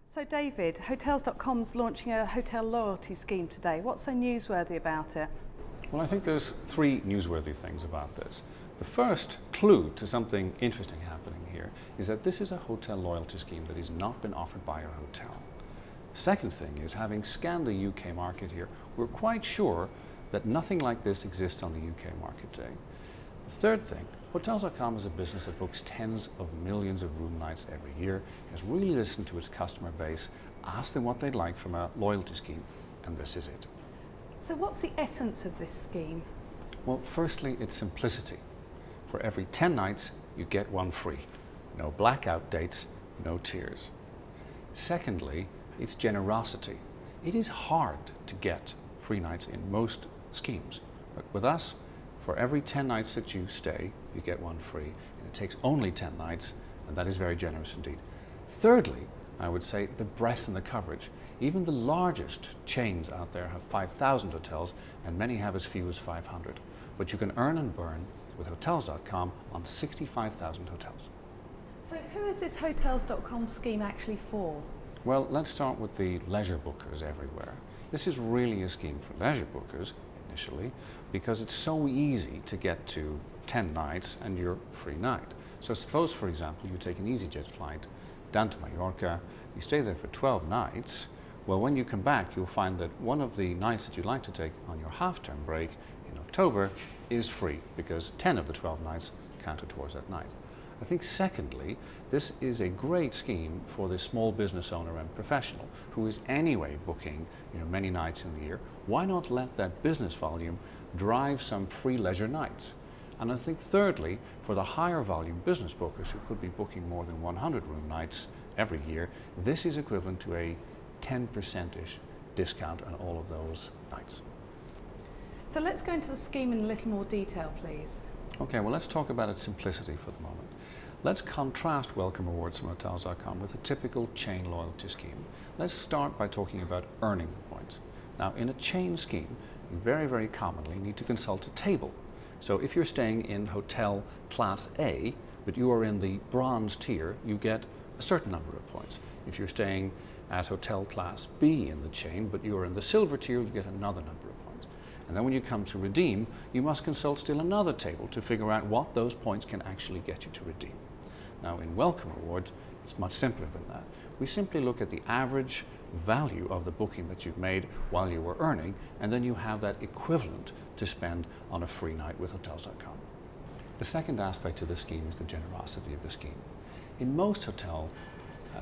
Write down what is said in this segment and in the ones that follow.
So David, Hotels.com's launching a hotel loyalty scheme today. What's so newsworthy about it? Well, I think there's three newsworthy things about this. The first clue to something interesting happening here is that this is a hotel loyalty scheme that has not been offered by a hotel. The second thing is, having scanned the UK market here, we're quite sure that nothing like this exists on the UK market today. The third thing, Hotels.com is a business that books tens of millions of room nights every year, has really listened to its customer base, asked them what they'd like from a loyalty scheme, and this is it. So what's the essence of this scheme? Well, firstly, it's simplicity. For every 10 nights, you get one free. No blackout dates, no tiers. Secondly, it's generosity. It is hard to get free nights in most schemes, but with us, for every 10 nights that you stay, you get one free, and it takes only 10 nights, and that is very generous indeed. Thirdly, I would say the breadth and the coverage. Even the largest chains out there have 5,000 hotels, and many have as few as 500. But you can earn and burn with Hotels.com on 65,000 hotels. So who is this Hotels.com scheme actually for? Well, let's start with the leisure bookers everywhere. This is really a scheme for leisure bookers initially, because it's so easy to get to 10 nights and your free night. So suppose, for example, you take an EasyJet flight down to Mallorca, you stay there for 12 nights. Well, when you come back, you'll find that one of the nights that you'd like to take on your half-term break in October is free, because 10 of the 12 nights counted towards that night. I think secondly, this is a great scheme for the small business owner and professional who is anyway booking many nights in the year. Why not let that business volume drive some free leisure nights? And I think thirdly, for the higher volume business bookers who could be booking more than 100 room nights every year, this is equivalent to a 10%-ish discount on all of those nights. So let's go into the scheme in a little more detail, please. Okay, well, let's talk about its simplicity for the moment. Let's contrast Welcome Rewards from Hotels.com with a typical chain loyalty scheme. Let's start by talking about earning points. Now, in a chain scheme, you very commonly need to consult a table. So if you're staying in Hotel Class A, but you are in the bronze tier, you get a certain number of points. If you're staying at Hotel Class B in the chain, but you are in the silver tier, you get another number of points. And then when you come to redeem, you must consult still another table to figure out what those points can actually get you to redeem. Now, in Welcome Rewards, it's much simpler than that. We simply look at the average value of the booking that you've made while you were earning, and then you have that equivalent to spend on a free night with Hotels.com. The second aspect of the scheme is the generosity of the scheme. In most hotel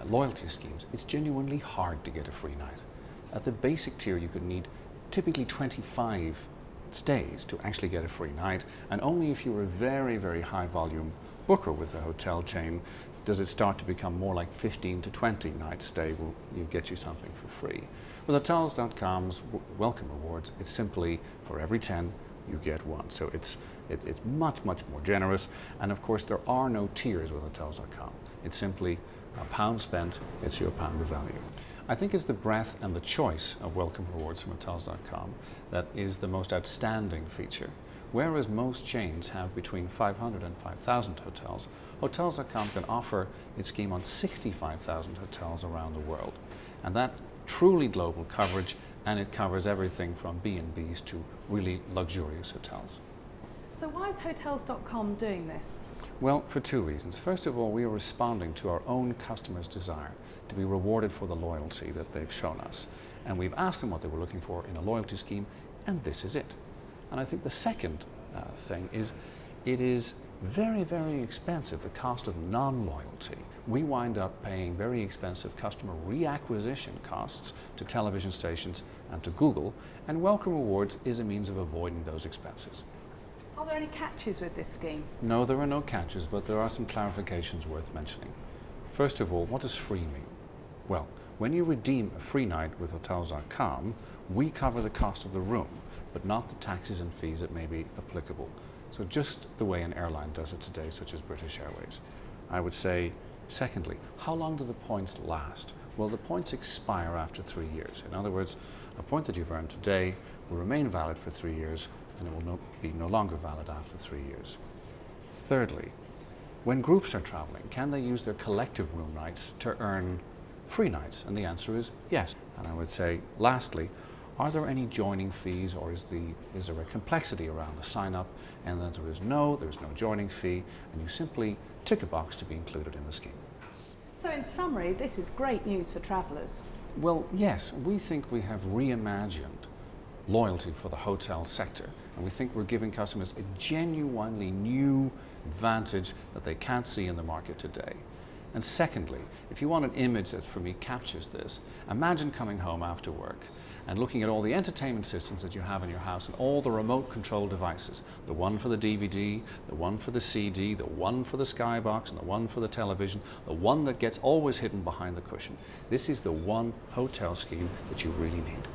loyalty schemes, it's genuinely hard to get a free night. At the basic tier, you could need typically 25 stays to actually get a free night, and only if you're a very high volume booker with a hotel chain does it start to become more like 15 to 20 nights stay will get you something for free. With Hotels.com's Welcome Rewards, it's simply for every 10 you get one. So it's much more generous, and of course there are no tiers with Hotels.com. It's simply a pound spent gets you a pound of value. I think it's the breadth and the choice of Welcome Rewards from Hotels.com that is the most outstanding feature. Whereas most chains have between 500 and 5,000 hotels, Hotels.com can offer its scheme on 65,000 hotels around the world. And that truly global coverage, and it covers everything from B&Bs to really luxurious hotels. So why is Hotels.com doing this? Well, for two reasons. First of all, we are responding to our own customers' desire to be rewarded for the loyalty that they've shown us. And we've asked them what they were looking for in a loyalty scheme, and this is it. And I think the second thing is it is very expensive, the cost of non-loyalty. We wind up paying very expensive customer reacquisition costs to television stations and to Google, and Welcome Rewards is a means of avoiding those expenses. Are there any catches with this scheme? No, there are no catches, but there are some clarifications worth mentioning. First of all, what does free mean? Well, when you redeem a free night with Hotels.com, we cover the cost of the room, but not the taxes and fees that may be applicable. So just the way an airline does it today, such as British Airways. I would say, secondly, how long do the points last? Well, the points expire after 3 years. In other words, a point that you've earned today will remain valid for 3 years, and it will be no longer valid after 3 years. Thirdly, when groups are traveling, can they use their collective room nights to earn free nights? And the answer is yes. And I would say, lastly, are there any joining fees, or is there a complexity around the sign up? And then there's no joining fee, and you simply tick a box to be included in the scheme. So in summary, this is great news for travellers. Well, yes, we think we have reimagined loyalty for the hotel sector, and we think we're giving customers a genuinely new advantage that they can't see in the market today. And secondly, if you want an image that for me captures this, imagine coming home after work and looking at all the entertainment systems that you have in your house and all the remote control devices, the one for the DVD, the one for the CD, the one for the skybox, and the one for the television, the one that gets always hidden behind the cushion. This is the one hotel scheme that you really need.